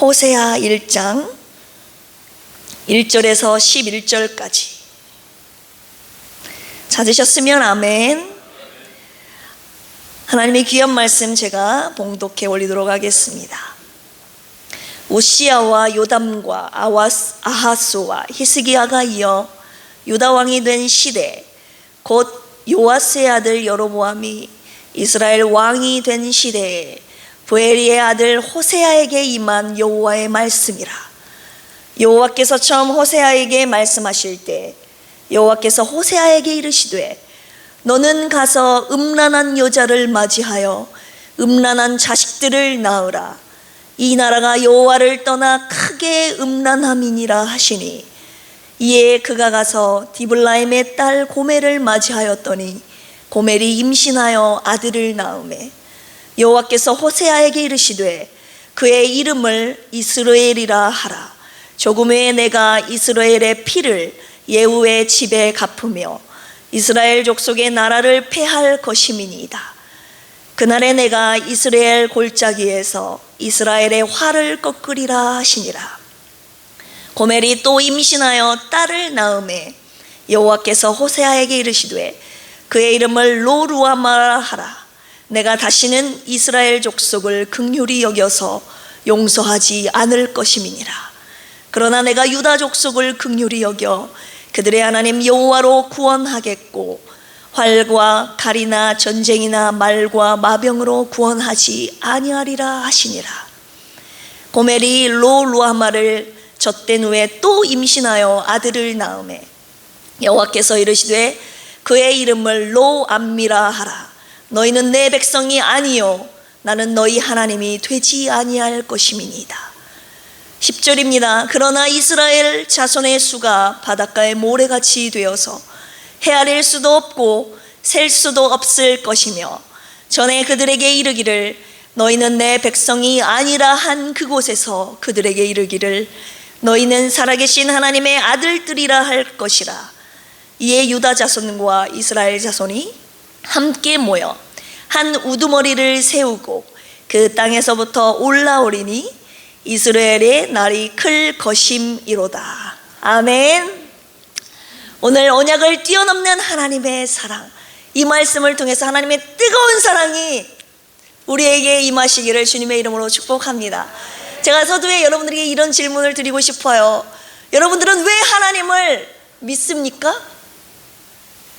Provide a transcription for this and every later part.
호세아 1장 1절에서 11절까지 찾으셨으면 아멘. 하나님의 귀한 말씀 제가 봉독해 올리도록 하겠습니다. 우시야와 요담과 아하스와 히스기야가 이어 유다 왕이 된 시대, 곧 요아스의 아들 여로보암이 이스라엘 왕이 된 시대에 부엘리의 아들 호세아에게 임한 여호와의 말씀이라. 여호와께서 처음 호세아에게 말씀하실 때 여호와께서 호세아에게 이르시되 너는 가서 음란한 여자를 맞이하여 음란한 자식들을 낳으라. 이 나라가 여호와를 떠나 크게 음란함이니라 하시니, 이에 그가 가서 디블라임의 딸 고멜을 맞이하였더니 고멜이 임신하여 아들을 낳으매 여호와께서 호세아에게 이르시되 그의 이름을 이스라엘이라 하라. 조금 후에 내가 이스라엘의 피를 예후의 집에 갚으며 이스라엘 족속의 나라를 패할 것임이니이다. 그날에 내가 이스라엘 골짜기에서 이스라엘의 활을 꺾으리라 하시니라. 고멜이 또 임신하여 딸을 낳으매 여호와께서 호세아에게 이르시되 그의 이름을 로루아마라 하라. 내가 다시는 이스라엘 족속을 긍휼히 여겨서 용서하지 않을 것임이니라. 그러나 내가 유다 족속을 긍휼히 여겨 그들의 하나님 여호와로 구원하겠고 활과 칼이나 전쟁이나 말과 마병으로 구원하지 아니하리라 하시니라. 고멜이 로루아마를 젖된 후에 또 임신하여 아들을 낳으매 여호와께서 이르시되 그의 이름을 로암미라 하라. 너희는 내 백성이 아니요 나는 너희 하나님이 되지 아니할 것임이니이다. 10절입니다. 그러나 이스라엘 자손의 수가 바닷가의 모래같이 되어서 헤아릴 수도 없고 셀 수도 없을 것이며 전에 그들에게 이르기를 너희는 내 백성이 아니라 한 그곳에서 그들에게 이르기를 너희는 살아계신 하나님의 아들들이라 할 것이라. 이에 유다 자손과 이스라엘 자손이 함께 모여 한 우두머리를 세우고 그 땅에서부터 올라오리니 이스라엘의 날이 클 것임이로다. 아멘. 오늘 언약을 뛰어넘는 하나님의 사랑, 이 말씀을 통해서 하나님의 뜨거운 사랑이 우리에게 임하시기를 주님의 이름으로 축복합니다. 제가 서두에 여러분들에게 이런 질문을 드리고 싶어요. 여러분들은 왜 하나님을 믿습니까?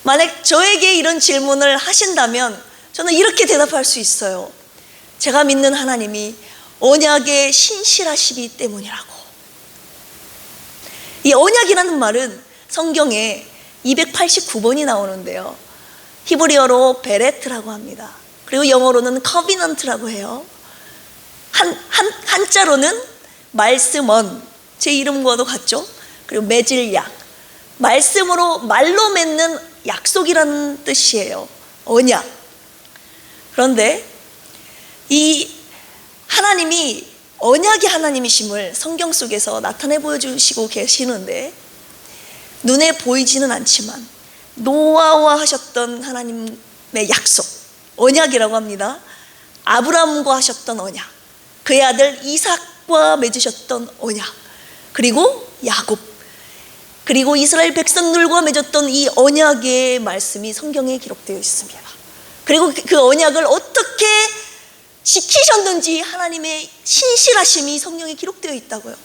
만약 저에게 이런 질문을 하신다면 저는 이렇게 대답할 수 있어요. 제가 믿는 하나님이 언약의 신실하시기 때문이라고. 이 언약이라는 말은 성경에 289번이 나오는데요, 히브리어로 베레트라고 합니다. 그리고 영어로는 커비넌트라고 해요. 한자로는 말씀언, 제 이름과도 같죠. 그리고 맺을 약, 말씀으로 말로 맺는 약속이라는 뜻이에요. 언약. 그런데 이 하나님이 언약의 하나님이심을 성경 속에서 나타내 보여주시고 계시는데, 눈에 보이지는 않지만 노아와 하셨던 하나님의 약속, 언약이라고 합니다. 아브라함과 하셨던 언약, 그의 아들 이삭과 맺으셨던 언약, 그리고 야곱, 그리고 이스라엘 백성들과 맺었던 이 언약의 말씀이 성경에 기록되어 있습니다. 그리고 그 언약을 어떻게 지키셨는지 하나님의 신실하심이 성경에 기록되어 있다고요.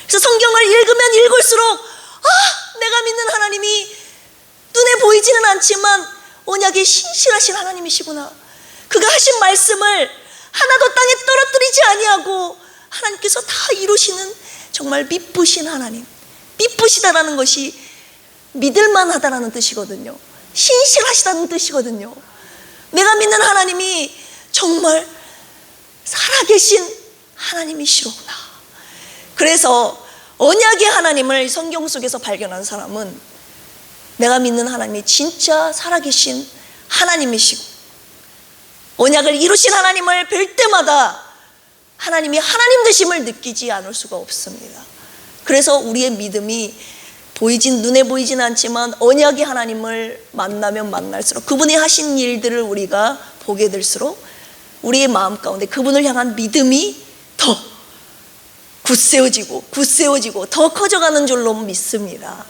그래서 성경을 읽으면 읽을수록 내가 믿는 하나님이 눈에 보이지는 않지만 언약의 신실하신 하나님이시구나. 그가 하신 말씀을 하나도 땅에 떨어뜨리지 아니하고 하나님께서 다 이루시는 정말 미쁘신 하나님. 미쁘시다라는 것이 믿을만하다라는 뜻이거든요. 신실하시다는 뜻이거든요. 내가 믿는 하나님이 정말 살아계신 하나님이시로구나. 그래서 언약의 하나님을 성경 속에서 발견한 사람은 내가 믿는 하나님이 진짜 살아계신 하나님이시고, 언약을 이루신 하나님을 뵐 때마다 하나님이 하나님 되심을 느끼지 않을 수가 없습니다. 그래서 우리의 믿음이 눈에 보이진 않지만 언약의 하나님을 만나면 만날수록, 그분이 하신 일들을 우리가 보게 될수록 우리의 마음 가운데 그분을 향한 믿음이 더 굳세워지고 더 커져가는 줄로 믿습니다.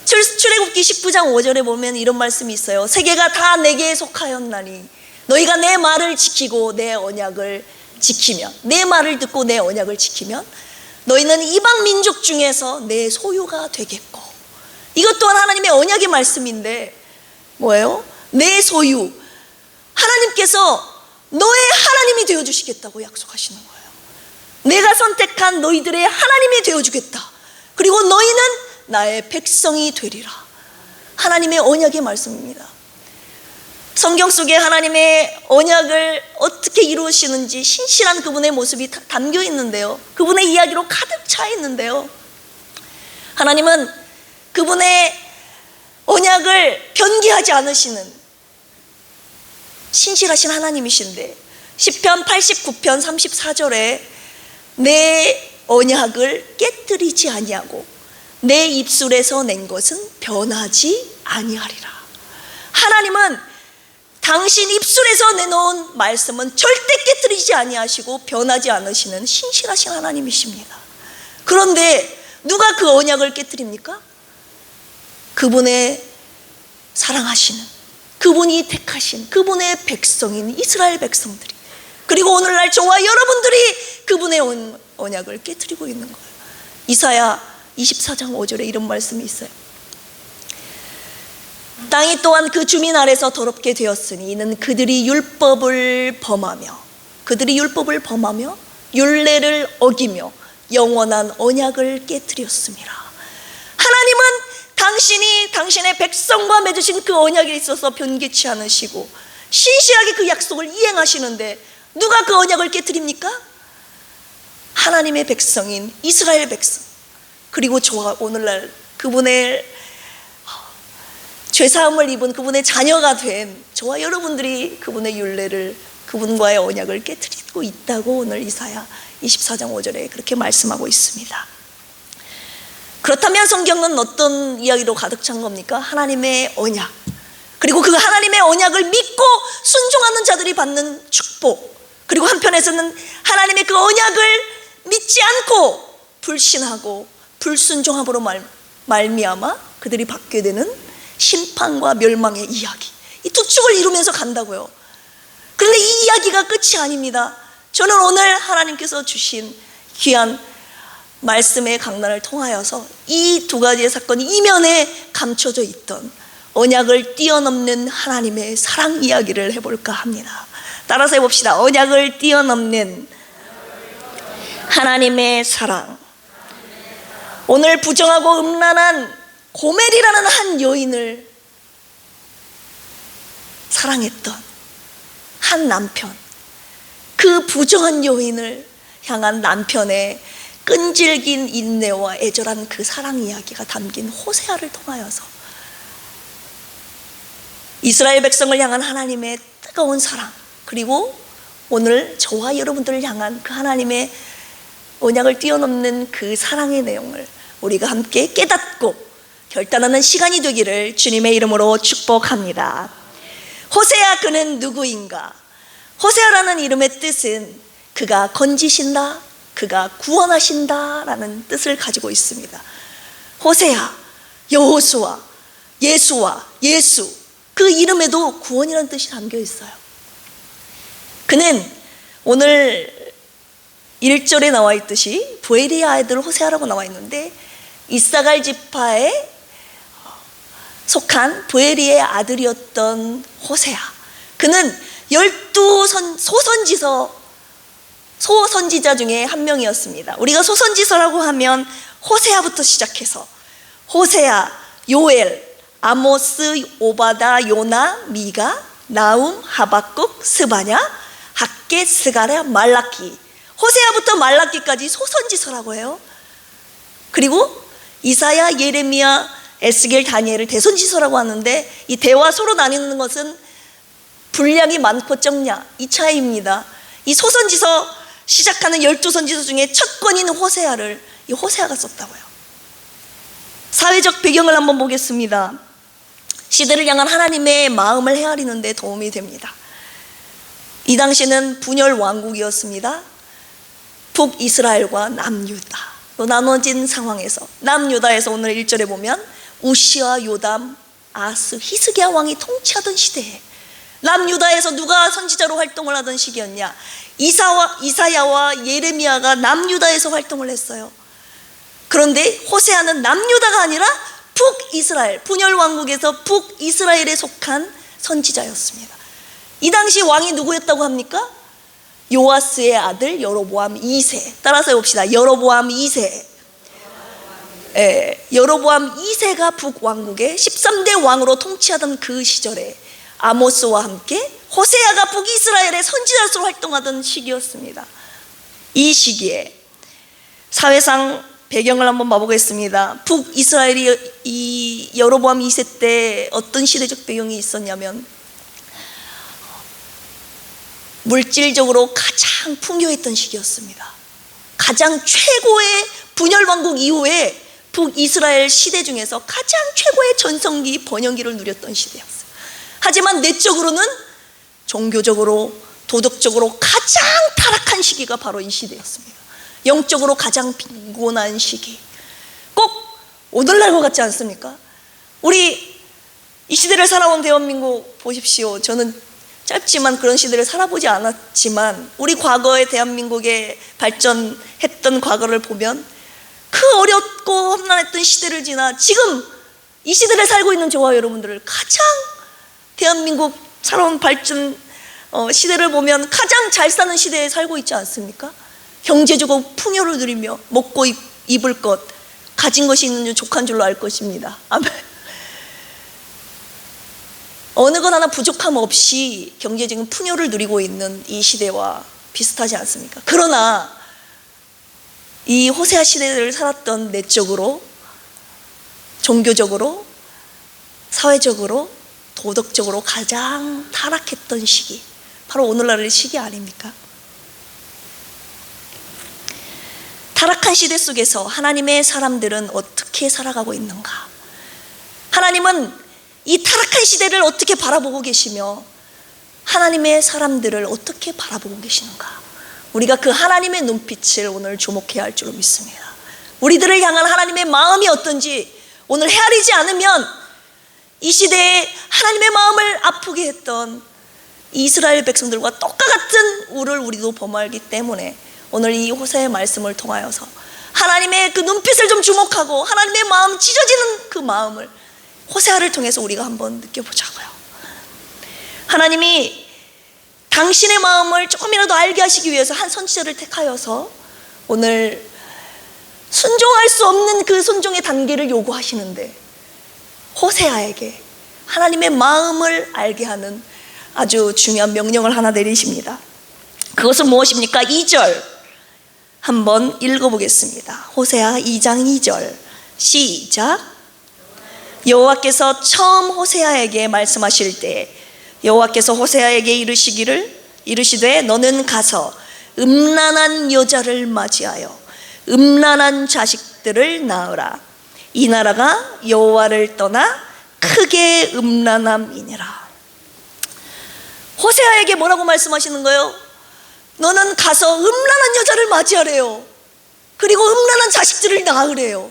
출애굽기 19장 5절에 보면 이런 말씀이 있어요. 세계가 다 내게 속하였나니 너희가 내 말을 지키고 내 언약을 지키면, 내 말을 듣고 내 언약을 지키면 너희는 이방 민족 중에서 내 소유가 되겠고. 이것 또한 하나님의 언약의 말씀인데 뭐예요? 내 소유. 하나님께서 너의 하나님이 되어주시겠다고 약속하시는 거예요. 내가 선택한 너희들의 하나님이 되어주겠다. 그리고 너희는 나의 백성이 되리라. 하나님의 언약의 말씀입니다. 성경 속에 하나님의 언약을 어떻게 이루시는지 신실한 그분의 모습이 담겨 있는데요, 그분의 이야기로 가득 차 있는데요, 하나님은 그분의 언약을 변개하지 않으시는 신실하신 하나님이신데, 시편 89편 34절에 내 언약을 깨뜨리지 아니하고 내 입술에서 낸 것은 변하지 아니하리라. 하나님은 당신 입술에서 내놓은 말씀은 절대 깨뜨리지 아니하시고 변하지 않으시는 신실하신 하나님이십니다. 그런데 누가 그 언약을 깨뜨립니까? 그분의 사랑하시는, 그분이 택하신 그분의 백성인 이스라엘 백성들이, 그리고 오늘날 저와 여러분들이 그분의 언약을 깨뜨리고 있는 거예요. 이사야 24장 5절에 이런 말씀이 있어요. 땅이 또한 그 주민 아래서 더럽게 되었으니 이는 그들이 율법을 범하며 율례를 어기며 영원한 언약을 깨뜨렸습니다. 하나님은 당신이 당신의 백성과 맺으신 그 언약에 있어서 변개치 않으시고 신실하게 그 약속을 이행하시는데, 누가 그 언약을 깨뜨립니까? 하나님의 백성인 이스라엘 백성, 그리고 저와 오늘날 그분의 죄사함을 입은 그분의 자녀가 된 저와 여러분들이 그분의 율례를, 그분과의 언약을 깨뜨리고 있다고 오늘 이사야 24장 5절에 그렇게 말씀하고 있습니다. 그렇다면 성경은 어떤 이야기로 가득 찬 겁니까? 하나님의 언약, 그리고 그 하나님의 언약을 믿고 순종하는 자들이 받는 축복, 그리고 한편에서는 하나님의 그 언약을 믿지 않고 불신하고 불순종함으로 말미암아 그들이 받게 되는 심판과 멸망의 이야기, 이 두 축을 이루면서 간다고요. 그런데 이 이야기가 끝이 아닙니다. 저는 오늘 하나님께서 주신 귀한 말씀의 강단을 통하여서 이 두 가지의 사건이 이면에 감춰져 있던 언약을 뛰어넘는 하나님의 사랑 이야기를 해볼까 합니다. 따라서 해봅시다. 언약을 뛰어넘는 하나님의 사랑. 오늘 부정하고 음란한 고멜이라는 한 여인을 사랑했던 한 남편, 그 부정한 여인을 향한 남편의 끈질긴 인내와 애절한 그 사랑 이야기가 담긴 호세아를 통하여서 이스라엘 백성을 향한 하나님의 뜨거운 사랑, 그리고 오늘 저와 여러분들을 향한 그 하나님의 언약을 뛰어넘는 그 사랑의 내용을 우리가 함께 깨닫고 결단하는 시간이 되기를 주님의 이름으로 축복합니다. 호세아, 그는 누구인가? 호세아라는 이름의 뜻은 그가 건지신다, 그가 구원하신다 라는 뜻을 가지고 있습니다. 호세아, 여호수아, 예수와 예수, 그 이름에도 구원이라는 뜻이 담겨 있어요. 그는 오늘 1절에 나와 있듯이 부엘리의 아들 호세아라고 나와 있는데, 이사갈 지파에 속한 부엘리의 아들이었던 호세아, 그는 12 소선지자 중에 한 명이었습니다. 우리가 소선지서라고 하면 호세아부터 시작해서 호세아, 요엘, 아모스, 오바다, 요나, 미가, 나움, 하박국, 스바냐, 학개, 스가랴, 말라키, 호세아부터 말라키까지 소선지서라고 해요. 그리고 이사야, 예레미야, 에스겔, 다니엘을 대선지서라고 하는데, 이 대와 소로 나뉘는 것은 분량이 많고 적냐, 이 차이입니다. 이 소선지서 시작하는 12선지서 중에 첫 권인 호세아를 이 호세아가 썼다고요. 사회적 배경을 한번 보겠습니다. 시대를 향한 하나님의 마음을 헤아리는 데 도움이 됩니다. 이 당시는 분열 왕국이었습니다. 북이스라엘과 남유다로 나눠진 상황에서 남유다에서 오늘 1절에 보면 우시아, 요담, 아스, 히스기야 왕이 통치하던 시대에 남유다에서 누가 선지자로 활동을 하던 시기였냐? 이사야와 예레미야가 남유다에서 활동을 했어요. 그런데 호세아는 남유다가 아니라 북이스라엘, 분열 왕국에서 북이스라엘에 속한 선지자였습니다. 이 당시 왕이 누구였다고 합니까? 요아스의 아들 여로보암 2세. 따라서 해봅시다. 여로보암 2세. 여로보암 2세가 북왕국의 13대 왕으로 통치하던 그 시절에 아모스와 함께 호세아가 북이스라엘의 선지자로 활동하던 시기였습니다. 이 시기에 사회상 배경을 한번 봐보겠습니다. 북이스라엘이 이 여로보암 2세 때 어떤 시대적 배경이 있었냐면 물질적으로 가장 풍요했던 시기였습니다. 가장 최고의 분열왕국 이후에 북이스라엘 시대 중에서 가장 최고의 전성기 번영기를 누렸던 시대였어요. 하지만 내적으로는 종교적으로 도덕적으로 가장 타락한 시기가 바로 이 시대였습니다. 영적으로 가장 빈곤한 시기. 꼭 오늘날과 같지 않습니까? 우리 이 시대를 살아온 대한민국 보십시오. 저는 짧지만 그런 시대를 살아보지 않았지만 우리 과거의 대한민국에 발전했던 과거를 보면 그 어렵고 험난했던 시대를 지나 지금 이 시대를 살고 있는 저와 여러분들을 가장 대한민국 살아온 발전 시대를 보면 가장 잘 사는 시대에 살고 있지 않습니까? 경제적으로 풍요를 누리며 먹고 입을 것, 가진 것이 있는 줄 족한 줄로 알 것입니다. 아멘. 어느 것 하나 부족함 없이 경제적인 풍요를 누리고 있는 이 시대와 비슷하지 않습니까? 그러나 이 호세아 시대를 살았던 내적으로, 종교적으로, 사회적으로, 도덕적으로 가장 타락했던 시기, 바로 오늘날의 시기 아닙니까? 타락한 시대 속에서 하나님의 사람들은 어떻게 살아가고 있는가? 하나님은 이 타락한 시대를 어떻게 바라보고 계시며 하나님의 사람들을 어떻게 바라보고 계시는가? 우리가 그 하나님의 눈빛을 오늘 주목해야 할 줄로 믿습니다. 우리들을 향한 하나님의 마음이 어떤지 오늘 헤아리지 않으면 이 시대에 하나님의 마음을 아프게 했던 이스라엘 백성들과 똑같은 우를 우리도 범하기 때문에 오늘 이 호세아의 말씀을 통하여서 하나님의 그 눈빛을 좀 주목하고 하나님의 마음, 찢어지는 그 마음을 호세아를 통해서 우리가 한번 느껴보자고요. 하나님이 당신의 마음을 조금이라도 알게 하시기 위해서 한 선지자를 택하여서 오늘 순종할 수 없는 그 순종의 단계를 요구하시는데 호세아에게 하나님의 마음을 알게 하는 아주 중요한 명령을 하나 내리십니다. 그것은 무엇입니까? 2절 한번 읽어보겠습니다. 호세아 2장 2절 시작. 여호와께서 처음 호세아에게 말씀하실 때 여호와께서 호세아에게 이르시되 너는 가서 음란한 여자를 맞이하여 음란한 자식들을 낳으라. 이 나라가 여호와를 떠나 크게 음란함이니라. 호세아에게 뭐라고 말씀하시는 거예요? 너는 가서 음란한 여자를 맞이하래요. 그리고 음란한 자식들을 낳으래요.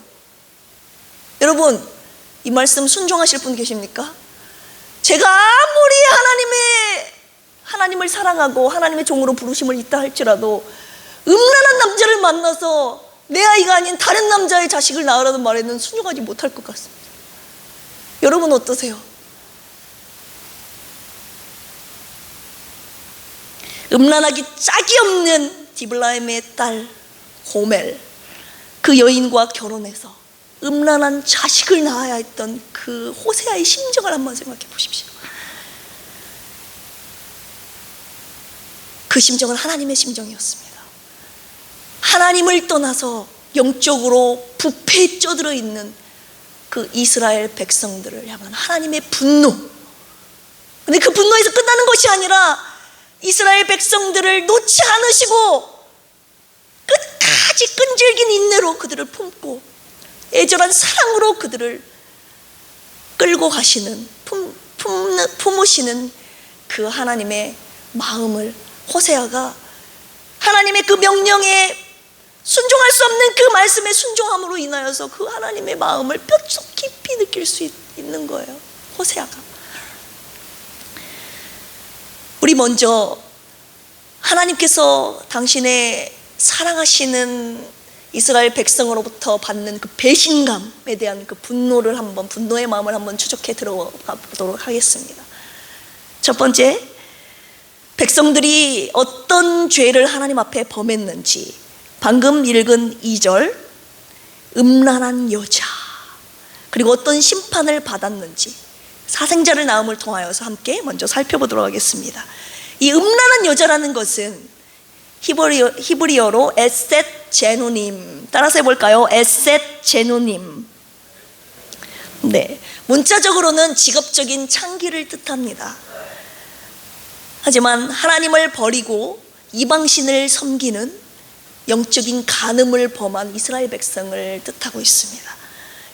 여러분, 이 말씀 순종하실 분 계십니까? 제가 아무리 하나님을 사랑하고 하나님의 종으로 부르심을 있다 할지라도 음란한 남자를 만나서 내 아이가 아닌 다른 남자의 자식을 낳으라는 말에는 순종하지 못할 것 같습니다. 여러분 어떠세요? 음란하기 짝이 없는 디블라임의 딸 고멜, 그 여인과 결혼해서 음란한 자식을 낳아야 했던 그 호세아의 심정을 한번 생각해 보십시오. 그 심정은 하나님의 심정이었습니다. 하나님을 떠나서 영적으로 부패에 쪄들어 있는 그 이스라엘 백성들을 향한 하나님의 분노. 근데 그 분노에서 끝나는 것이 아니라 이스라엘 백성들을 놓지 않으시고 끝까지 끈질긴 인내로 그들을 품고 애절한 사랑으로 그들을 끌고 가시는 품으시는 그 하나님의 마음을 호세아가 하나님의 그 명령에 순종할 수 없는 그 말씀의 순종함으로 인하여서 그 하나님의 마음을 뼛속 깊이 느낄 수 있는 거예요. 호세아가. 우리 먼저 하나님께서 당신의 사랑하시는 이스라엘 백성으로부터 받는 그 배신감에 대한 그 분노의 마음을 한번 추적해 들어가 보도록 하겠습니다. 첫 번째, 백성들이 어떤 죄를 하나님 앞에 범했는지, 방금 읽은 2절, 음란한 여자, 그리고 어떤 심판을 받았는지 사생자를 낳음을 통하여서 함께 먼저 살펴보도록 하겠습니다. 이 음란한 여자라는 것은 히브리어로 에셋 제누님, 따라서 해볼까요? 에셋 제누님. 네, 문자적으로는 직업적인 창기를 뜻합니다. 하지만 하나님을 버리고 이방신을 섬기는 영적인 간음을 범한 이스라엘 백성을 뜻하고 있습니다.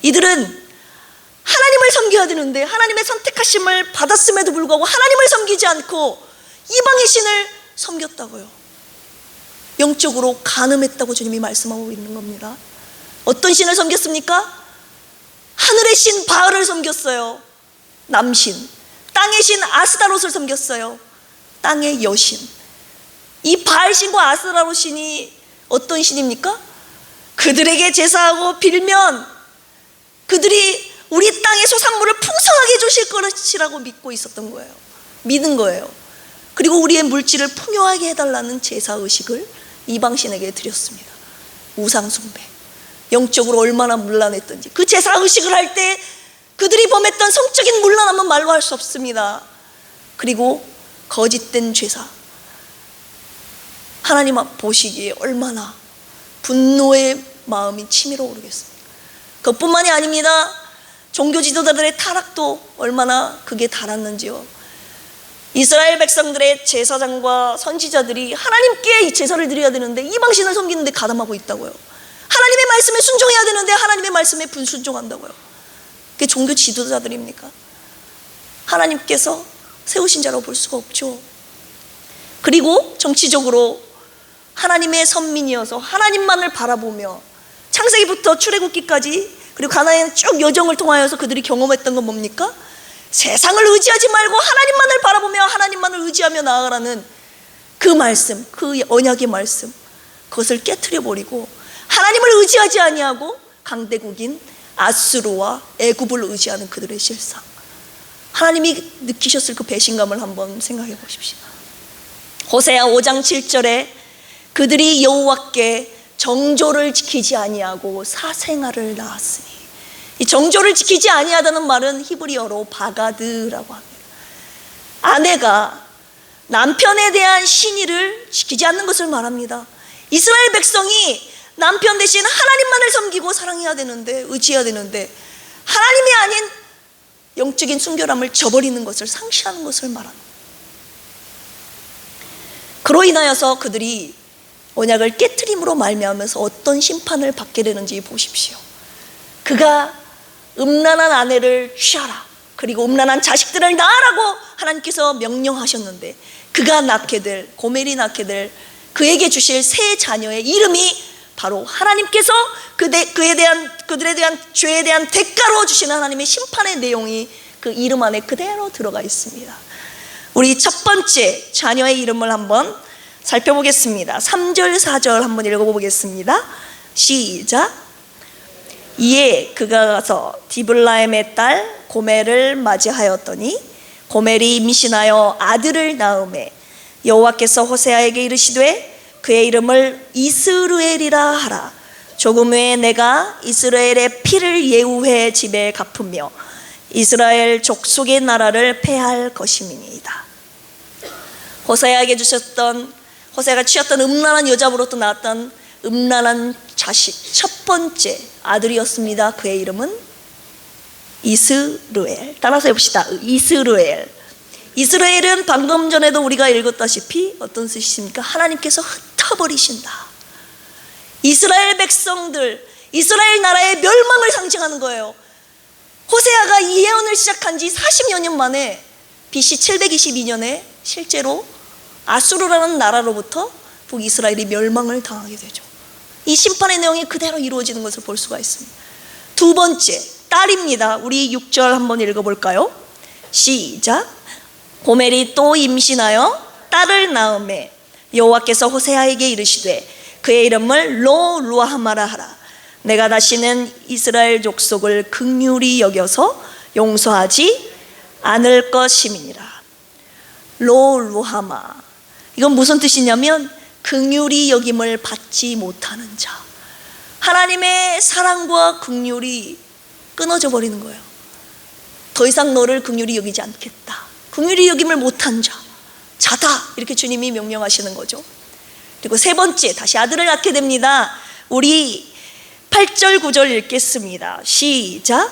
이들은 하나님을 섬겨야 되는데 하나님의 선택하심을 받았음에도 불구하고 하나님을 섬기지 않고 이방의 신을 섬겼다고요. 영적으로 간음했다고 주님이 말씀하고 있는 겁니다. 어떤 신을 섬겼습니까? 하늘의 신 바알을 섬겼어요. 남신. 땅의 신 아스다롯을 섬겼어요. 땅의 여신. 이 바알 신과 아스다롯 신이 어떤 신입니까? 그들에게 제사하고 빌면 그들이 우리 땅의 소산물을 풍성하게 주실 것이라고 믿고 있었던 거예요. 믿은 거예요. 그리고 우리의 물질을 풍요하게 해달라는 제사의식을 이방신에게 드렸습니다. 우상숭배, 영적으로 얼마나 문란했던지, 그 제사의식을 할 때 그들이 범했던 성적인 문란함은 말로 할 수 없습니다. 그리고 거짓된 제사, 하나님 앞 보시기에 얼마나 분노의 마음이 치밀어 오르겠습니까? 그것뿐만이 아닙니다. 종교 지도자들의 타락도 얼마나 극에 달았는지요. 이스라엘 백성들의 제사장과 선지자들이 하나님께 이 제사를 드려야 되는데 이방신을 섬기는데 가담하고 있다고요. 하나님의 말씀에 순종해야 되는데 하나님의 말씀에 불순종한다고요. 그게 종교 지도자들입니까? 하나님께서 세우신 자라고 볼 수가 없죠. 그리고 정치적으로 하나님의 선민이어서 하나님만을 바라보며 창세기부터 출애굽기까지 그리고 가나안의 쭉 여정을 통하여서 그들이 경험했던 건 뭡니까? 세상을 의지하지 말고 하나님만을 바라보며 하나님만을 의지하며 나아가라는 그 말씀, 그 언약의 말씀, 그것을 깨트려 버리고 하나님을 의지하지 아니하고 강대국인 아수르와 애굽을 의지하는 그들의 실상, 하나님이 느끼셨을 그 배신감을 한번 생각해 보십시오. 호세아 5장 7절에 그들이 여호와께 정조를 지키지 아니하고 사생아를 낳았으니, 이 정조를 지키지 아니하다는 말은 히브리어로 바가드라고 합니다. 아내가 남편에 대한 신의를 지키지 않는 것을 말합니다. 이스라엘 백성이 남편 대신 하나님만을 섬기고 사랑해야 되는데, 의지해야 되는데 하나님이 아닌 영적인 순결함을 저버리는 것을, 상실하는 것을 말합니다. 그로 인하여서 그들이 언약을 깨트림으로 말미암아서 어떤 심판을 받게 되는지 보십시오. 그가 음란한 아내를 취하라, 그리고 음란한 자식들을 낳으라고 하나님께서 명령하셨는데 그가 낳게 될, 고멜이 낳게 될 그에게 주실 새 자녀의 이름이 바로 하나님께서 그들에 대한 죄에 대한 대가로 주시는 하나님의 심판의 내용이 그 이름 안에 그대로 들어가 있습니다. 우리 첫 번째 자녀의 이름을 한번 살펴보겠습니다. 3절 4절 한번 읽어보겠습니다. 시작. 이에 그가 가서 디블라임의 딸 고멜을 맞이하였더니 고멜이 임신하여 아들을 낳음에 여호와께서 호세아에게 이르시되 그의 이름을 이스루엘이라 하라. 조금 후에 내가 이스라엘의 피를 예후의 집에 갚으며 이스라엘 족속의 나라를 폐할 것임이니이다. 호세아가 취했던 음란한 여자로부터 나왔던 음란한 자식, 첫 번째 아들이었습니다. 그의 이름은 이스루엘. 따라서 해봅시다. 이스루엘. 이스라엘은 방금 전에도 우리가 읽었다시피 어떤 뜻입니까? 하나님께서 흩어버리신다. 이스라엘 백성들, 이스라엘 나라의 멸망을 상징하는 거예요. 호세아가 이 예언을 시작한 지 40여 년 만에 BC 722년에 실제로 아수르라는 나라로부터 북이스라엘이 멸망을 당하게 되죠. 이 심판의 내용이 그대로 이루어지는 것을 볼 수가 있습니다. 두 번째, 딸입니다. 우리 6절 한번 읽어볼까요? 시작. 고멜이 또 임신하여 딸을 낳음에 여호와께서 호세아에게 이르시되 그의 이름을 로 루하마라 하라. 내가 다시는 이스라엘 족속을 긍휼히 여겨서 용서하지 않을 것임이니라. 로 루하마, 이건 무슨 뜻이냐면 긍휼히 여김을 받지 못하는 자. 하나님의 사랑과 긍휼이 끊어져 버리는 거예요. 더 이상 너를 긍휼히 여기지 않겠다. 긍휼히 여김을 못한 자다, 이렇게 주님이 명령하시는 거죠. 그리고 세 번째, 다시 아들을 낳게 됩니다. 우리 8절 9절 읽겠습니다. 시작.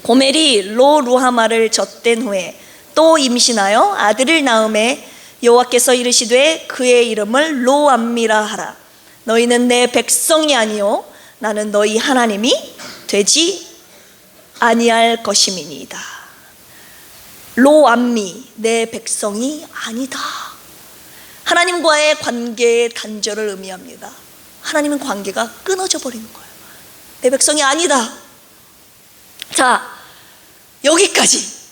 고멜이 로 루하마를 젖댄 후에 또 임신하여 아들을 낳음에 여호와께서 이르시되 그의 이름을 로암미라 하라. 너희는 내 백성이 아니요 나는 너희 하나님이 되지 아니할 것임이니이다. 로암미, 내 백성이 아니다. 하나님과의 관계의 단절을 의미합니다. 하나님은 관계가 끊어져 버리는 거예요. 내 백성이 아니다. 자, 여기까지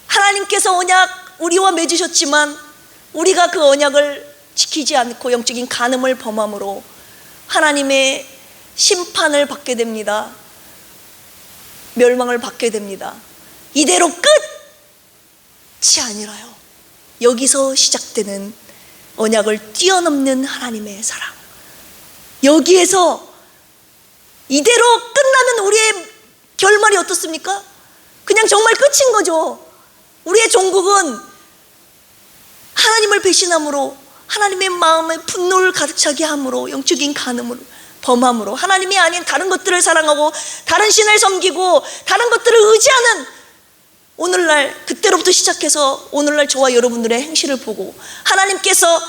하나님께서 언약 우리와 맺으셨지만 우리가 그 언약을 지키지 않고 영적인 간음을 범함으로 하나님의 심판을 받게 됩니다. 멸망을 받게 됩니다. 이대로 끝이 아니라요, 여기서 시작되는 언약을 뛰어넘는 하나님의 사랑, 여기에서 이대로 끝나면 우리의 결말이 어떻습니까? 그냥 정말 끝인 거죠. 우리의 종국은 하나님을 배신함으로, 하나님의 마음에 분노를 가득 차게 함으로, 영적인 간음으로 범함으로, 하나님이 아닌 다른 것들을 사랑하고 다른 신을 섬기고 다른 것들을 의지하는 오늘날, 그때로부터 시작해서 오늘날 저와 여러분들의 행실을 보고 하나님께서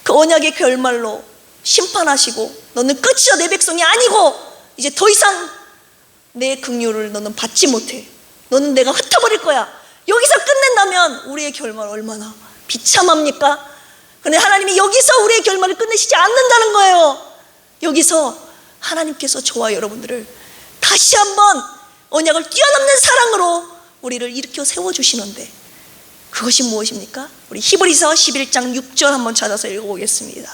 그 언약의 결말로 심판하시고 너는 끝이야, 내 백성이 아니고 이제 더 이상 내 긍휼을 너는 받지 못해, 너는 내가 흩어버릴 거야, 여기서 끝낸다면 우리의 결말 얼마나 비참합니까? 그런데 하나님이 여기서 우리의 결말을 끝내시지 않는다는 거예요. 여기서 하나님께서 저와 여러분들을 다시 한번 언약을 뛰어넘는 사랑으로 우리를 일으켜 세워주시는데 그것이 무엇입니까? 우리 히브리서 11장 6절 한번 찾아서 읽어보겠습니다.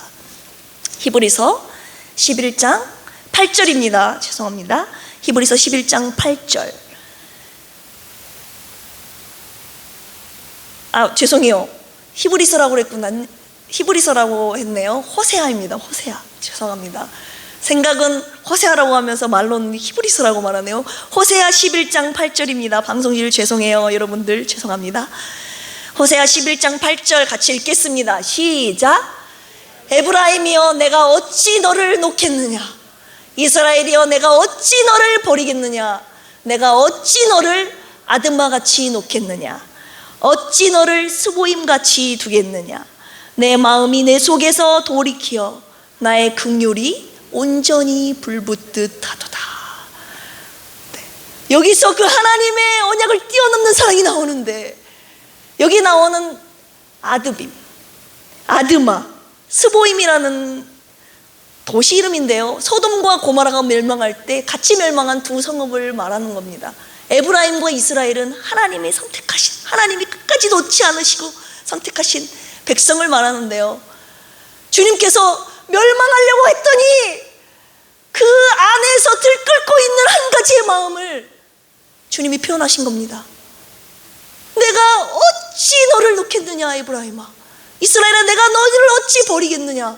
히브리서 11장 8절입니다. 죄송합니다. 히브리서 11장 8절. 죄송해요. 히브리서라고 그랬구나. 히브리서라고 했네요. 호세아입니다. 호세아. 죄송합니다. 생각은 호세아라고 하면서 말로는 히브리서라고 말하네요. 호세아 11장 8절입니다. 방송일 죄송해요. 여러분들 죄송합니다. 호세아 11장 8절 같이 읽겠습니다. 시작. 에브라임이여 내가 어찌 너를 놓겠느냐, 이스라엘이여 내가 어찌 너를 버리겠느냐, 내가 어찌 너를 아드마같이 놓겠느냐, 어찌 너를 스보임같이 두겠느냐, 내 마음이 내 속에서 돌이키어 나의 긍휼이 온전히 불붙듯 하도다. 네. 여기서 그 하나님의 언약을 뛰어넘는 사랑이 나오는데 여기 나오는 아드빔, 아드마, 스보임이라는 도시 이름인데요, 소돔과 고모라가 멸망할 때 같이 멸망한 두 성읍을 말하는 겁니다. 에브라임과 이스라엘은 하나님이 선택하신, 하나님이 끝까지 놓지 않으시고 선택하신 백성을 말하는데요, 주님께서 멸망하려고 했더니 그 안에서 들끓고 있는 한 가지의 마음을 주님이 표현하신 겁니다. 내가 어찌 너를 놓겠느냐 에브라임아, 이스라엘아 내가 너희를 어찌 버리겠느냐,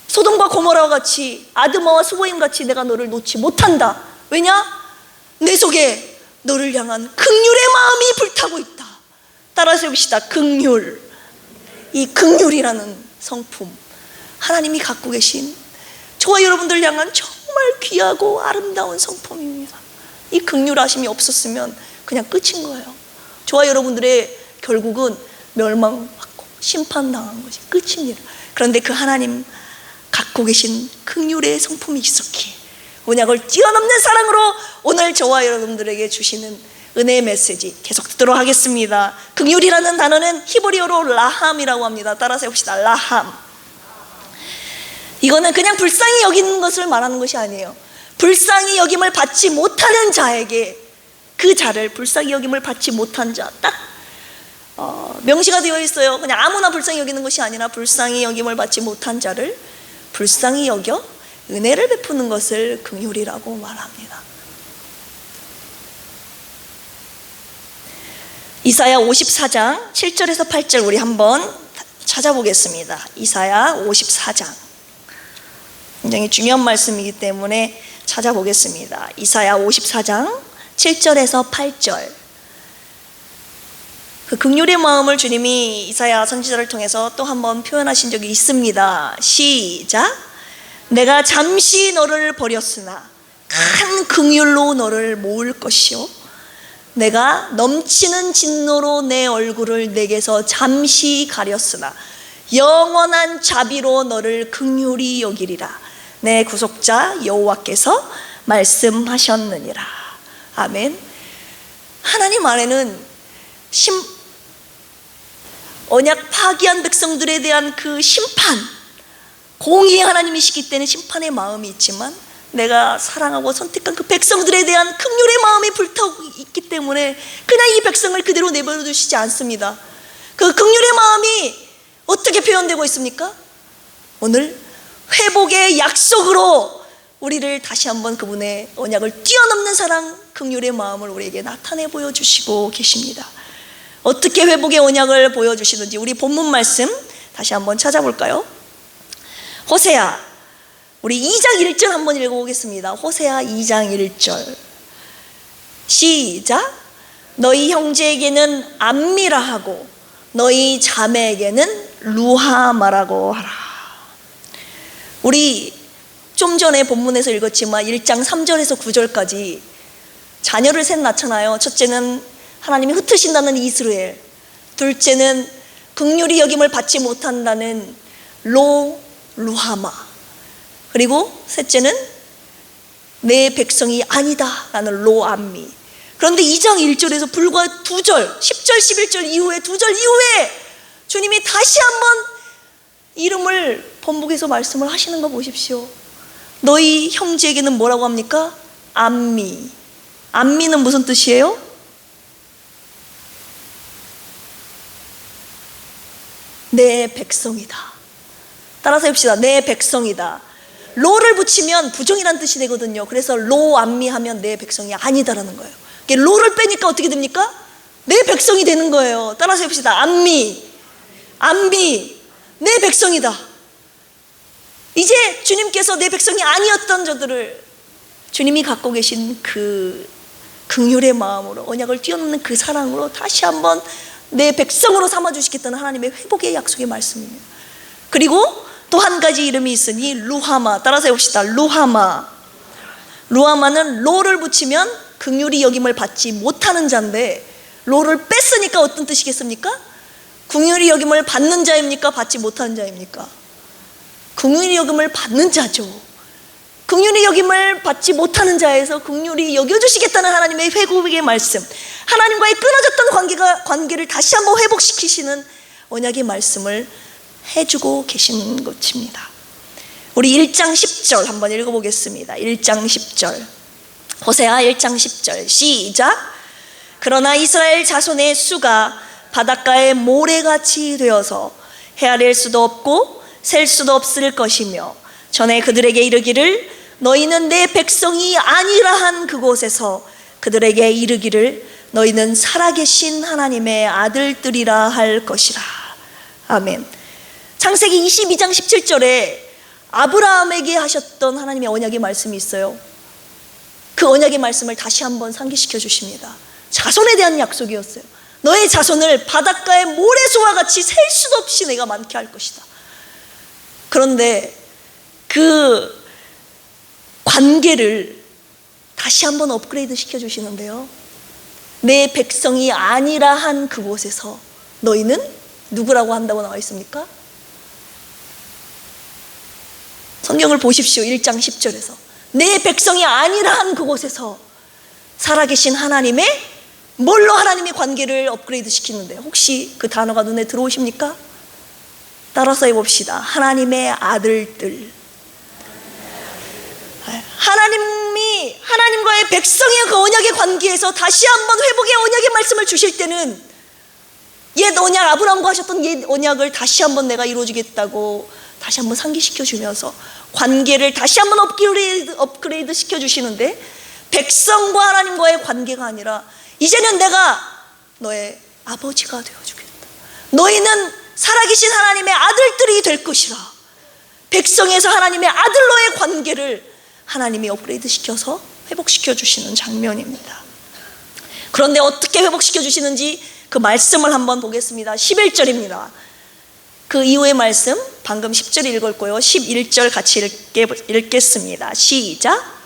소돔과 고모라와 같이, 아드마와 스보임 같이 내가 너를 놓지 못한다. 왜냐? 내 속에 너를 향한 긍휼의 마음이 불타고 있다. 따라서 해봅시다. 긍휼. 이 긍휼이라는 성품, 하나님이 갖고 계신 저와 여러분들 향한 정말 귀하고 아름다운 성품입니다. 이 긍휼하심이 없었으면 그냥 끝인 거예요. 저와 여러분들의 결국은 멸망받고 심판당한 것이 끝입니다. 그런데 그 하나님 갖고 계신 긍휼의 성품이 있었기에 언약을 뛰어넘는 사랑으로 오늘 저와 여러분들에게 주시는 은혜의 메시지 계속 듣도록 하겠습니다. 긍휼이라는 단어는 히브리어로 라함이라고 합니다. 따라서 해봅시다. 라함. 이거는 그냥 불쌍히 여기는 것을 말하는 것이 아니에요. 불쌍히 여김을 받지 못하는 자에게, 그 자를 불쌍히 여김을 받지 못한 자, 딱 명시가 되어 있어요. 그냥 아무나 불쌍히 여기는 것이 아니라 불쌍히 여김을 받지 못한 자를 불쌍히 여겨 은혜를 베푸는 것을 긍휼이라고 말합니다. 이사야 54장 7절에서 8절 우리 한번 찾아보겠습니다. 이사야 54장, 굉장히 중요한 말씀이기 때문에 찾아보겠습니다. 이사야 54장 7절에서 8절. 그 긍휼의 마음을 주님이 이사야 선지자를 통해서 또 한번 표현하신 적이 있습니다. 시작. 내가 잠시 너를 버렸으나 큰 긍휼로 너를 모을 것이요, 내가 넘치는 진노로 내 얼굴을 내게서 잠시 가렸으나 영원한 자비로 너를 긍휼히 여기리라. 내 구속자 여호와께서 말씀하셨느니라. 아멘. 하나님 안에는 언약 파기한 백성들에 대한 그 심판, 공의의 하나님이시기 때문에 심판의 마음이 있지만, 내가 사랑하고 선택한 그 백성들에 대한 긍휼의 마음이 불타고 있기 때문에 그냥 이 백성을 그대로 내버려 두시지 않습니다. 그 긍휼의 마음이 어떻게 표현되고 있습니까? 오늘 회복의 약속으로 우리를 다시 한번 그분의 언약을 뛰어넘는 사랑, 긍휼의 마음을 우리에게 나타내 보여주시고 계십니다. 어떻게 회복의 언약을 보여주시는지 우리 본문 말씀 다시 한번 찾아볼까요? 호세아, 우리 2장 1절 한번 읽어보겠습니다. 호세아 2장 1절 시작. 너희 형제에게는 암미라 하고 너희 자매에게는 루하마라고 하라. 우리 좀 전에 본문에서 읽었지만 1장 3절에서 9절까지 자녀를 셋 낳잖아요. 첫째는 하나님이 흩으신다는 이스라엘, 둘째는 긍휼히 여김을 받지 못한다는 루하마, 그리고 셋째는 내 백성이 아니다 라는 로암미. 그런데 2장 1절에서 불과 2절, 10절 11절 이후에 2절 이후에 주님이 다시 한번 이름을 번복해서 말씀을 하시는 거 보십시오. 너희 형제에게는 뭐라고 합니까? 암미. 암미는 무슨 뜻이에요? 내 백성이다. 따라서 해봅시다. 내 백성이다. 로를 붙이면 부정이란 뜻이 되거든요. 그래서 로 암미 하면 내 백성이 아니다라는 거예요. 로를 빼니까 어떻게 됩니까? 내 백성이 되는 거예요. 따라서 해봅시다. 암미, 내 백성이다. 이제 주님께서 내 백성이 아니었던 저들을 주님이 갖고 계신 그 긍휼의 마음으로, 언약을 뛰어넘는 그 사랑으로 다시 한번 내 백성으로 삼아주시겠다는 하나님의 회복의 약속의 말씀입니다. 그리고 또 한 가지 이름이 있으니 루하마. 따라서 해봅시다. 루하마는 로를 붙이면 긍휼히 여김을 받지 못하는 자인데, 로를 뺐으니까 어떤 뜻이겠습니까? 긍휼히 여김을 받는 자입니까? 받지 못하는 자입니까? 긍휼히 여김을 받는 자죠. 긍휼히 여김을 받지 못하는 자에서 긍휼히 여겨주시겠다는 하나님의 회복의 말씀, 하나님과의 끊어졌던 관계를 다시 한번 회복시키시는 언약의 말씀을 해주고 계신 것입니다. 우리 1장 10절 한번 읽어보겠습니다. 1장 10절 호세아 1장 10절 시작. 그러나 이스라엘 자손의 수가 바닷가의 모래같이 되어서 헤아릴 수도 없고 셀 수도 없을 것이며, 전에 그들에게 이르기를 너희는 내 백성이 아니라 한 그곳에서 그들에게 이르기를 너희는 살아계신 하나님의 아들들이라 할 것이라. 아멘. 창세기 22장 17절에 아브라함에게 하셨던 하나님의 언약의 말씀이 있어요. 그 언약의 말씀을 다시 한번 상기시켜 주십니다. 자손에 대한 약속이었어요. 너의 자손을 바닷가의 모래수와 같이 셀 수도 없이 내가 많게 할 것이다. 그런데 그 관계를 다시 한번 업그레이드 시켜주시는데요, 내 백성이 아니라 한 그곳에서 너희는 누구라고 한다고 나와 있습니까? 성경을 보십시오. 1장 10절에서 내 백성이 아니라 한 그곳에서 살아계신 하나님의, 뭘로 하나님의 관계를 업그레이드 시키는데, 혹시 그 단어가 눈에 들어오십니까? 따라서 해봅시다. 하나님의 아들들. 하나님과의 백성의 그 언약의 관계에서 다시 한번 회복의 언약의 말씀을 주실 때는 옛 언약, 아브라함과 하셨던 옛 언약을 다시 한번 내가 이루어주겠다고 다시 한번 상기시켜 주면서 관계를 다시 한번 업그레이드 시켜 주시는데, 백성과 하나님과의 관계가 아니라 이제는 내가 너의 아버지가 되어주겠다, 너희는 살아계신 하나님의 아들들이 될 것이라. 백성에서 하나님의 아들로의 관계를 하나님이 업그레이드 시켜서 회복시켜 주시는 장면입니다. 그런데 어떻게 회복시켜 주시는지 그 말씀을 한번 보겠습니다. 11절입니다. 그 이후의 말씀, 방금 10절 읽었고요, 11절 같이 읽겠습니다. 시작.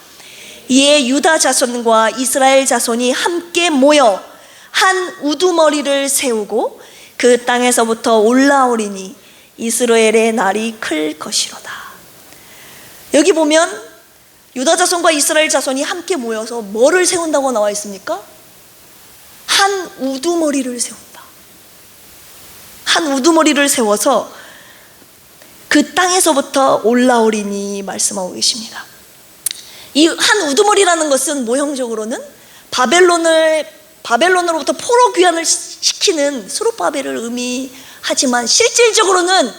이에 유다 자손과 이스라엘 자손이 함께 모여 한 우두머리를 세우고 그 땅에서부터 올라오리니 이스라엘의 날이 클 것이로다. 여기 보면 유다 자손과 이스라엘 자손이 함께 모여서 뭐를 세운다고 나와 있습니까? 한 우두머리를 세운다. 한 우두머리를 세워서 그 땅에서부터 올라오리니 말씀하고 계십니다. 이 한 우두머리라는 것은 모형적으로는 바벨론으로부터 포로 귀환을 시키는 스룹바벨을 의미하지만, 실질적으로는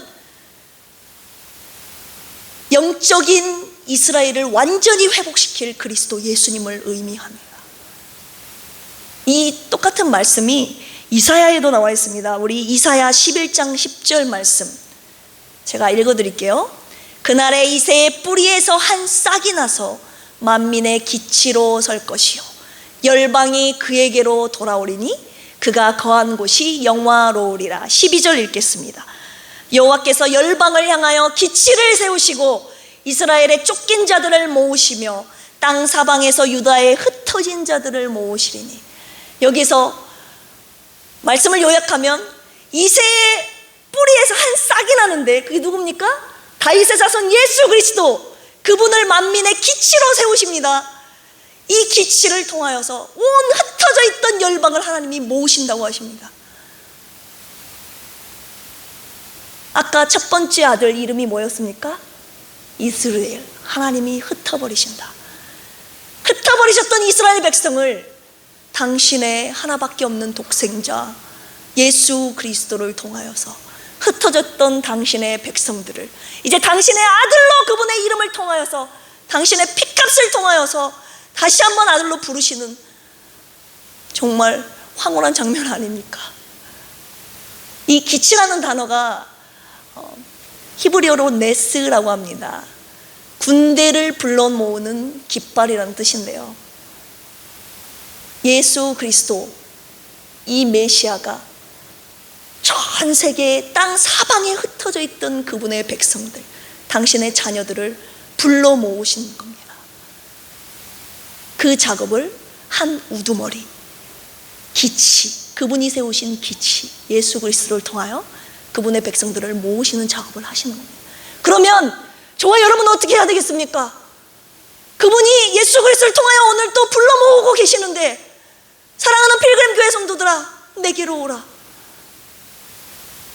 영적인 이스라엘을 완전히 회복시킬 그리스도 예수님을 의미합니다. 이 똑같은 말씀이 이사야에도 나와 있습니다. 우리 이사야 11장 10절 말씀 제가 읽어드릴게요. 그날에 이새의 뿌리에서 한 싹이 나서 만민의 기치로 설 것이요 열방이 그에게로 돌아오리니 그가 거한 곳이 영화로우리라. 12절 읽겠습니다. 여호와께서 열방을 향하여 기치를 세우시고 이스라엘의 쫓긴 자들을 모으시며 땅 사방에서 유다의 흩어진 자들을 모으시리니. 여기서 말씀을 요약하면 이새의 뿌리에서 한 싹이 나는데 그게 누굽니까? 다윗의 자손 예수 그리스도, 그분을 만민의 기치로 세우십니다. 이 기치를 통하여서 온 흩어져 있던 열방을 하나님이 모으신다고 하십니다. 아까 첫 번째 아들 이름이 뭐였습니까? 이스라엘. 하나님이 흩어버리신다. 흩어버리셨던 이스라엘 백성을 당신의 하나밖에 없는 독생자 예수 그리스도를 통하여서 흩어졌던 당신의 백성들을 이제 당신의 아들로, 그분의 이름을 통하여서, 당신의 피값을 통하여서 다시 한번 아들로 부르시는 정말 황홀한 장면 아닙니까? 이 기치라는 단어가 히브리어로 네스라고 합니다. 군대를 불러 모으는 깃발이라는 뜻인데요, 예수 그리스도, 이 메시아가 전 세계 땅 사방에 흩어져 있던 그분의 백성들, 당신의 자녀들을 불러 모으신 겁니다. 그 작업을 한 우두머리, 기치, 그분이 세우신 기치, 예수 그리스도를 통하여 그분의 백성들을 모으시는 작업을 하시는 겁니다. 그러면 저와 여러분은 어떻게 해야 되겠습니까? 그분이 예수 그리스도를 통하여 오늘 또 불러 모으고 계시는데, 사랑하는 필그림 교회 성도들아, 내게로 오라.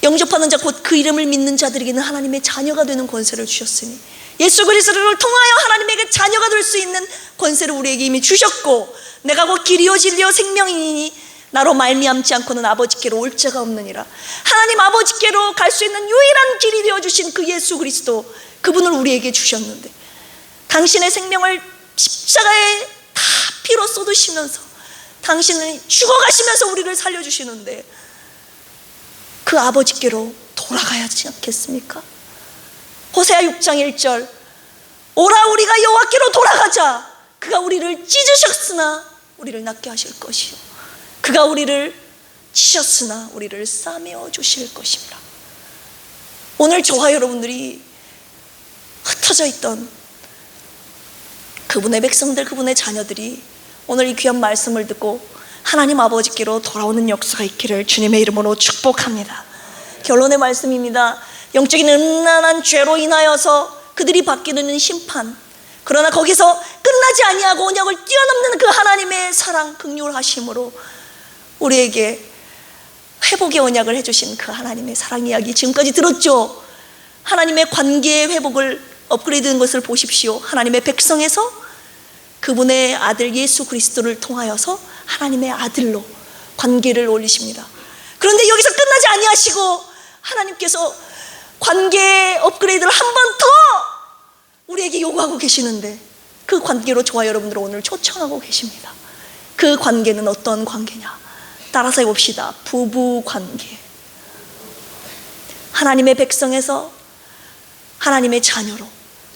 영접하는 자 곧 그 이름을 믿는 자들에게는 하나님의 자녀가 되는 권세를 주셨으니, 예수 그리스도를 통하여 하나님에게 자녀가 될 수 있는 권세를 우리에게 이미 주셨고, 내가 곧 길이요 진리요 생명이니 나로 말미암지 않고는 아버지께로 올 자가 없느니라. 하나님 아버지께로 갈 수 있는 유일한 길이 되어주신 그 예수 그리스도, 그분을 우리에게 주셨는데, 당신의 생명을 십자가에 다 피로 쏟으시면서 당신은 죽어가시면서 우리를 살려주시는데, 그 아버지께로 돌아가야 하지 않겠습니까? 호세아 6장 1절, 오라 우리가 여호와께로 돌아가자. 그가 우리를 찢으셨으나 우리를 낫게 하실 것이요 그가 우리를 치셨으나 우리를 싸매어 주실 것입니다. 오늘 저와 여러분들이 흩어져 있던 그분의 백성들, 그분의 자녀들이 오늘 이 귀한 말씀을 듣고 하나님 아버지께로 돌아오는 역사가 있기를 주님의 이름으로 축복합니다. 결론의 말씀입니다. 영적인 음란한 죄로 인하여서 그들이 받게 되는 심판, 그러나 거기서 끝나지 아니하고 언약을 뛰어넘는 그 하나님의 사랑, 긍휼하심으로 우리에게 회복의 언약을 해주신 그 하나님의 사랑 이야기 지금까지 들었죠? 하나님의 관계의 회복을 업그레이드된 것을 보십시오. 하나님의 백성에서 그분의 아들 예수 그리스도를 통하여서 하나님의 아들로 관계를 올리십니다. 그런데 여기서 끝나지 아니하시고 하나님께서 관계 업그레이드를 한 번 더 우리에게 요구하고 계시는데, 그 관계로 저와 여러분들을 오늘 초청하고 계십니다. 그 관계는 어떤 관계냐? 따라서 해봅시다. 부부 관계. 하나님의 백성에서 하나님의 자녀로,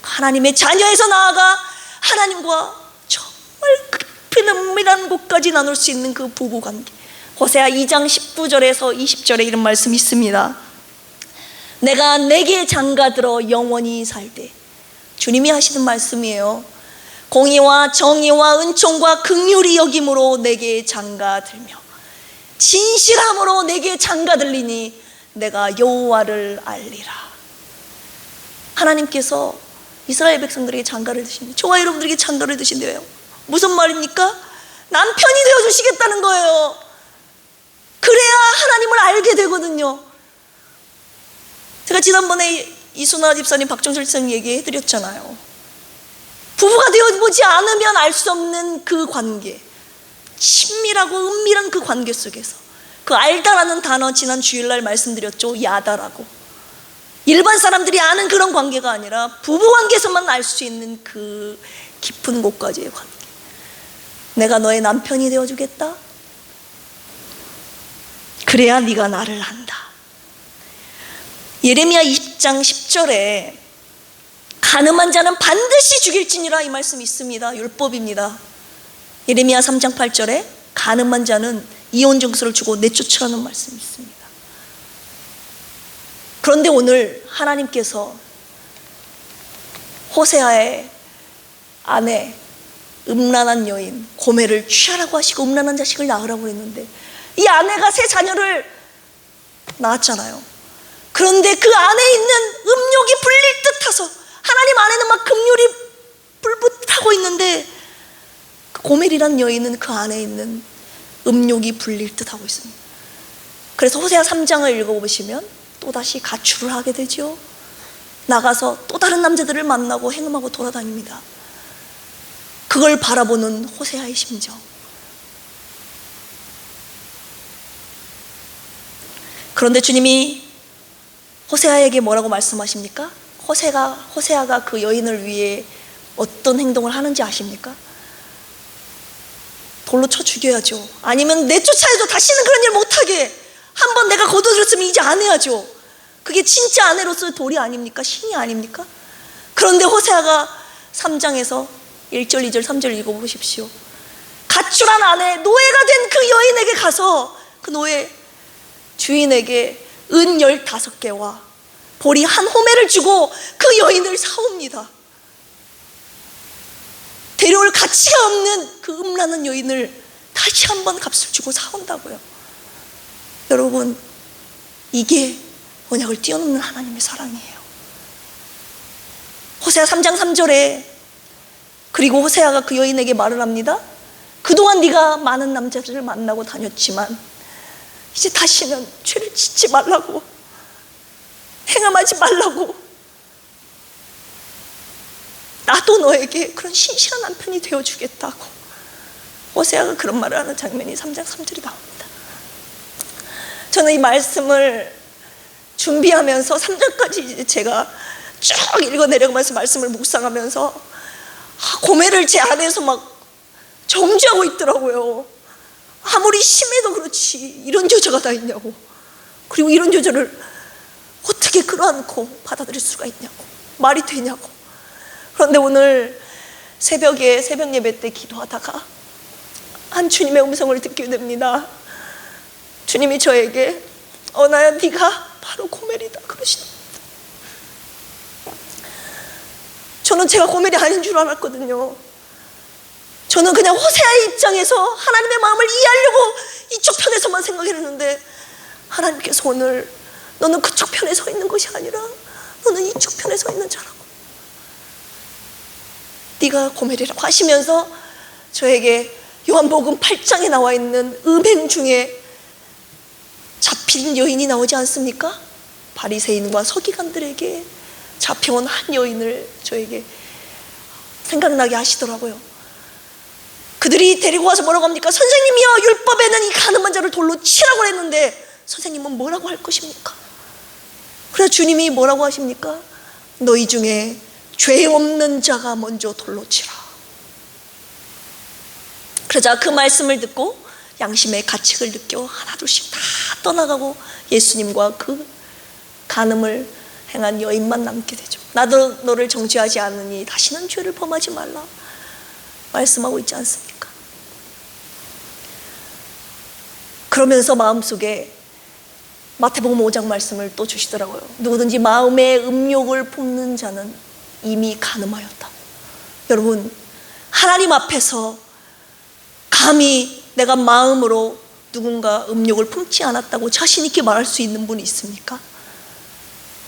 하나님의 자녀에서 나아가 하나님과 정말 깊은 은밀한 곳까지 나눌 수 있는 그 부부 관계. 호세아 2장 19절에서 20절에 이런 말씀이 있습니다. 내가 내게 장가들어 영원히 살되, 주님이 하시는 말씀이에요. 공의와 정의와 은총과 긍휼히 여김으로 내게 장가들며 진실함으로 내게 장가들리니 내가 여호와를 알리라. 하나님께서 이스라엘 백성들에게 장가를 드십니다. 저와 여러분들에게 장가를 드신대요. 무슨 말입니까? 남편이 되어주시겠다는 거예요. 그래야 하나님을 알게 되거든요. 제가 지난번에 이순아 집사님, 박정철 집사님 얘기해드렸잖아요. 부부가 되어보지 않으면 알 수 없는 그 관계, 친밀하고 은밀한 그 관계 속에서, 그 알다라는 단어 지난 주일날 말씀드렸죠. 야다라고. 일반 사람들이 아는 그런 관계가 아니라 부부 관계에서만 알 수 있는 그 깊은 곳까지의 관계. 내가 너의 남편이 되어주겠다. 그래야 네가 나를 안다. 예레미야 20장 10절에 가늠한 자는 반드시 죽일지니라, 이 말씀이 있습니다. 율법입니다. 예레미야 3장 8절에 가늠한 자는 이혼 증서를 주고 내쫓으라는 말씀이 있습니다. 그런데 오늘 하나님께서 호세아의 아내, 음란한 여인 고멜을 취하라고 하시고 음란한 자식을 낳으라고 했는데, 이 아내가 세 자녀를 낳았잖아요. 그런데 그 안에 있는 음욕이 불릴 듯해서, 하나님 안에는 막 긍휼이 불붙하고 있는데 그 고멜이라는 여인은 그 안에 있는 음욕이 불릴 듯하고 있습니다. 그래서 호세아 3장을 읽어보시면 또다시 가출을 하게 되죠. 나가서 또 다른 남자들을 만나고 행음하고 돌아다닙니다. 그걸 바라보는 호세아의 심정. 그런데 주님이 호세아에게 뭐라고 말씀하십니까? 호세아가 그 여인을 위해 어떤 행동을 하는지 아십니까? 돌로 쳐 죽여야죠. 아니면 내쫓아야죠. 다시는 그런 일 못하게. 한번 내가 거둬들였으면 이제 안 해야죠. 그게 진짜 아내로서의 도리 아닙니까? 신이 아닙니까? 그런데 호세아가 3장에서 1절, 2절, 3절 읽어보십시오. 가출한 아내, 노예가 된 그 여인에게 가서 그 노예 주인에게 은 15개와 보리 한 호멜을 주고 그 여인을 사옵니다. 데려올 가치가 없는 그 음란한 여인을 다시 한번 값을 주고 사온다고요. 여러분, 이게 언약을 뛰어넘는 하나님의 사랑이에요. 호세아 3장 3절에 그리고 호세아가 그 여인에게 말을 합니다. 그동안 네가 많은 남자들을 만나고 다녔지만 이제 다시는 죄를 짓지 말라고, 행함하지 말라고, 나도 너에게 그런 신실한 남편이 되어주겠다고 호세아가 그런 말을 하는 장면이 3장 3절이 나옵니다. 저는 이 말씀을 준비하면서 3장까지 제가 쭉 읽어내려가면서 말씀을 묵상하면서 고멜을 제 안에서 막 정죄하고 있더라고요. 아무리 심해도 그렇지 이런 저주가 다 있냐고, 그리고 이런 저주를 어떻게 끌어안고 받아들일 수가 있냐고, 말이 되냐고. 그런데 오늘 새벽에 새벽 예배 때 기도하다가 한 주님의 음성을 듣게 됩니다. 주님이 저에게 나야 네가 바로 고멜이다 그러시는. 저는 제가 고멜이 아닌 줄 알았거든요. 저는 그냥 호세아의 입장에서 하나님의 마음을 이해하려고 이쪽 편에서만 생각했는데, 하나님께서 오늘 너는 그쪽 편에 서 있는 것이 아니라 너는 이쪽 편에 서 있는 자라고, 네가 고멜이라고 하시면서 저에게 요한복음 8장에 나와 있는 음행 중에 잡힌 여인이 나오지 않습니까? 바리새인과 서기관들에게 잡혀온 한 여인을 저에게 생각나게 하시더라고요. 그들이 데리고 와서 뭐라고 합니까? 선생님이여, 율법에는 이 가늠한 자를 돌로 치라고 했는데 선생님은 뭐라고 할 것입니까? 그래서 주님이 뭐라고 하십니까? 너희 중에 죄 없는 자가 먼저 돌로 치라. 그러자 그 말씀을 듣고 양심의 가책을 느껴 하나둘씩 다 떠나가고 예수님과 그 간음을 행한 여인만 남게 되죠. 나도 너를 정죄하지 않으니 다시는 죄를 범하지 말라 말씀하고 있지 않습니까? 그러면서 마음속에 마태복음 5장 말씀을 또 주시더라고요. 누구든지 마음에 음욕을 품는 자는 이미 간음하였다고. 여러분, 하나님 앞에서 감히 내가 마음으로 누군가 음욕을 품지 않았다고 자신 있게 말할 수 있는 분이 있습니까?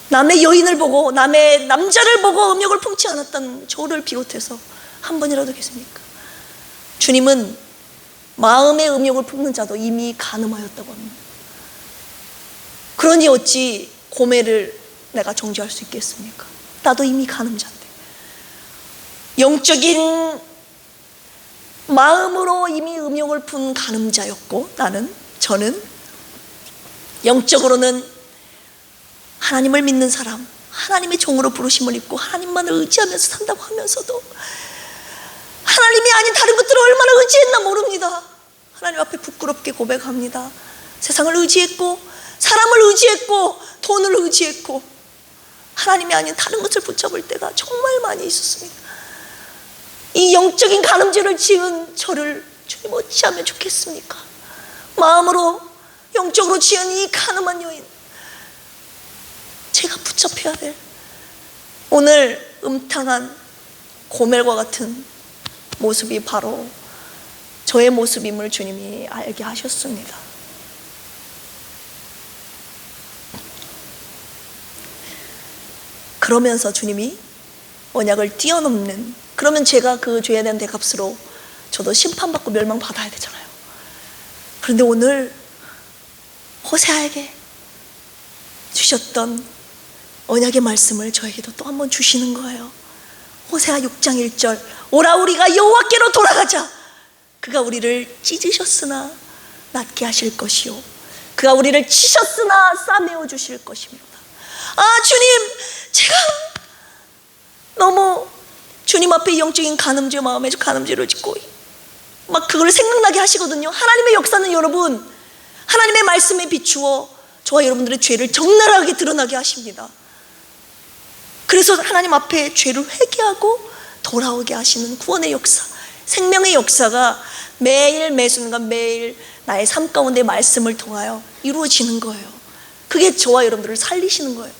남의 여인을 보고 남의 남자를 보고 음욕을 품지 않았다는 저를 비롯해서 한 분이라도 계십니까? 주님은 마음의 음욕을 품는 자도 이미 간음하였다고 합니다. 그러니 어찌 고매를 내가 정죄할 수 있겠습니까? 나도 이미 간음자인데. 영적인 마음으로 이미 음욕을 푼 간음자였고 저는 영적으로는 하나님을 믿는 사람, 하나님의 종으로 부르심을 입고 하나님만을 의지하면서 산다고 하면서도 하나님이 아닌 다른 것들을 얼마나 의지했나 모릅니다. 하나님 앞에 부끄럽게 고백합니다. 세상을 의지했고 사람을 의지했고 돈을 의지했고 하나님이 아닌 다른 것을 붙잡을 때가 정말 많이 있었습니다. 이 영적인 간음죄를 지은 저를 주님 어찌하면 좋겠습니까? 마음으로 영적으로 지은 이 간음한 여인, 제가 붙잡혀야 될 오늘 음탕한 고멜과 같은 모습이 바로 저의 모습임을 주님이 알게 하셨습니다. 그러면서 주님이 언약을 뛰어넘는, 그러면 제가 그 죄에 대한 대값으로 저도 심판받고 멸망받아야 되잖아요. 그런데 오늘 호세아에게 주셨던 언약의 말씀을 저에게도 또 한 번 주시는 거예요. 호세아 6장 1절, 오라 우리가 여호와께로 돌아가자. 그가 우리를 찢으셨으나 낫게 하실 것이요 그가 우리를 치셨으나 싸매어 주실 것입니다. 아, 주님, 제가 너무 주님 앞에 영적인 간음죄, 마음에 간음죄를 짓고 막 그걸 생각나게 하시거든요. 하나님의 역사는 여러분, 하나님의 말씀에 비추어 저와 여러분들의 죄를 적나라하게 드러나게 하십니다. 그래서 하나님 앞에 죄를 회개하고 돌아오게 하시는 구원의 역사, 생명의 역사가 매일 매순간 매일 나의 삶 가운데 말씀을 통하여 이루어지는 거예요. 그게 저와 여러분들을 살리시는 거예요.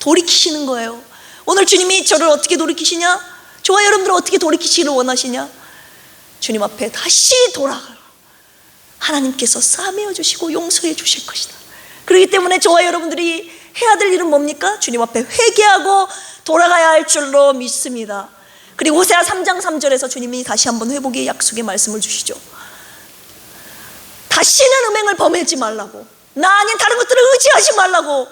돌이키시는 거예요. 오늘 주님이 저를 어떻게 돌이키시냐? 저와 여러분들을 어떻게 돌이키시기를 원하시냐? 주님 앞에 다시 돌아가라. 하나님께서 싸매어 주시고 용서해 주실 것이다. 그렇기 때문에 저와 여러분들이 해야 될 일은 뭡니까? 주님 앞에 회개하고 돌아가야 할 줄로 믿습니다. 그리고 호세아 3장 3절에서 주님이 다시 한번 회복의 약속의 말씀을 주시죠. 다시는 음행을 범하지 말라고, 나 아닌 다른 것들을 의지하지 말라고,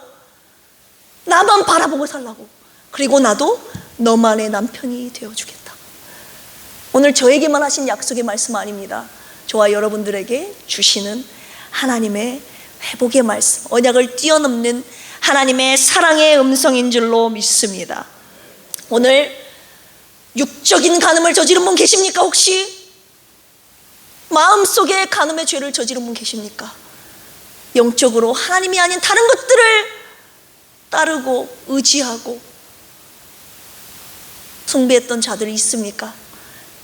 나만 바라보고 살라고, 그리고 나도 너만의 남편이 되어주겠다. 오늘 저에게만 하신 약속의 말씀 아닙니다. 저와 여러분들에게 주시는 하나님의 회복의 말씀, 언약을 뛰어넘는 하나님의 사랑의 음성인 줄로 믿습니다. 오늘 육적인 간음을 저지른 분 계십니까? 혹시 마음속에 간음의 죄를 저지른 분 계십니까? 영적으로 하나님이 아닌 다른 것들을 따르고 의지하고 숭배했던 자들이 있습니까?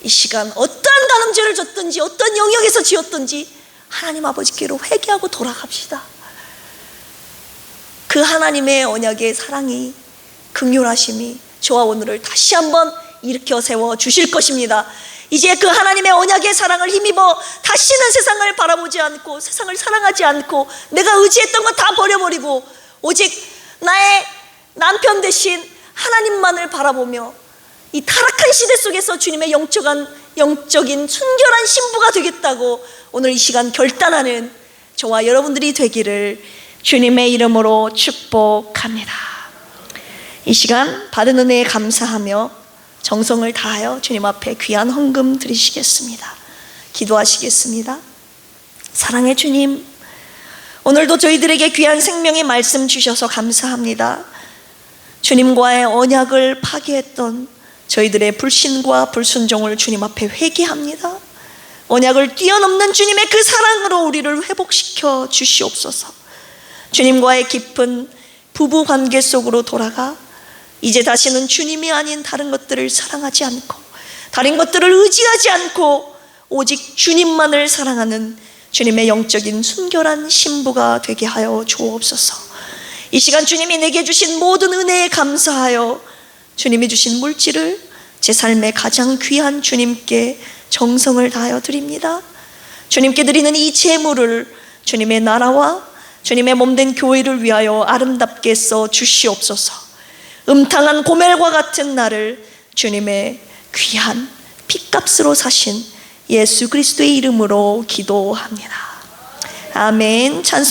이 시간 어떠한 간음죄를 졌든지 어떤 영역에서 지었든지 하나님 아버지께로 회개하고 돌아갑시다. 그 하나님의 언약의 사랑이, 긍휼하심이 저와 오늘을 다시 한번 일으켜 세워 주실 것입니다. 이제 그 하나님의 언약의 사랑을 힘입어 다시는 세상을 바라보지 않고 세상을 사랑하지 않고 내가 의지했던 건 다 버려버리고 오직 나의 남편 대신 하나님만을 바라보며 이 타락한 시대 속에서 주님의 영적인 순결한 신부가 되겠다고 오늘 이 시간 결단하는 저와 여러분들이 되기를 주님의 이름으로 축복합니다. 이 시간 받은 은혜에 감사하며 정성을 다하여 주님 앞에 귀한 헌금 드리시겠습니다. 기도하시겠습니다. 사랑의 주님, 오늘도 저희들에게 귀한 생명의 말씀 주셔서 감사합니다. 주님과의 언약을 파괴했던 저희들의 불신과 불순종을 주님 앞에 회개합니다. 언약을 뛰어넘는 주님의 그 사랑으로 우리를 회복시켜 주시옵소서. 주님과의 깊은 부부 관계 속으로 돌아가 이제 다시는 주님이 아닌 다른 것들을 사랑하지 않고 다른 것들을 의지하지 않고 오직 주님만을 사랑하는 주님의 영적인 순결한 신부가 되게 하여 주옵소서. 이 시간 주님이 내게 주신 모든 은혜에 감사하여 주님이 주신 물질을 제 삶의 가장 귀한 주님께 정성을 다하여 드립니다. 주님께 드리는 이 제물을 주님의 나라와 주님의 몸된 교회를 위하여 아름답게 써 주시옵소서. 음탕한 고멜과 같은 나를 주님의 귀한 핏값으로 사신 예수 그리스도의 이름으로 기도합니다. 아멘. 찬송.